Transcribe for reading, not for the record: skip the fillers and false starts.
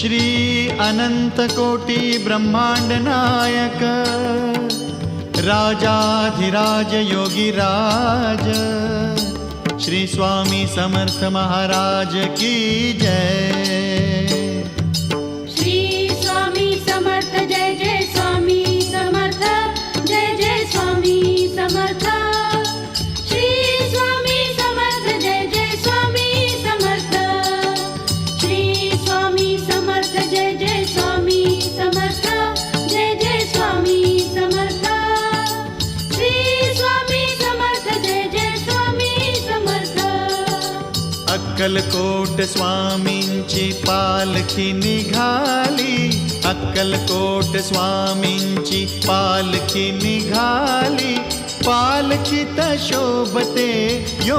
श्री अनंत कोटी ब्रह्मांड नायक राजाधिराज योगीराज श्री स्वामी समर्थ महाराज की जय। श्री स्वामी समर्थ जय जय स्वामी समर्थ जय जय स्वामी समर्थ। श्री स्वामी समर्थ जय जय स्वामी समर्थ। श्री स्वामी समर्थ जय जय स्वामी समर्थ जय जय स्वामी समर्थ। श्री स्वामी समर्थ जय जय स्वामी समर्थ। अक्कलकोट स्वामींची पालखी निघाली, अक्कलकोट स्वामींची पालखी निघाली, पालखीत शोभते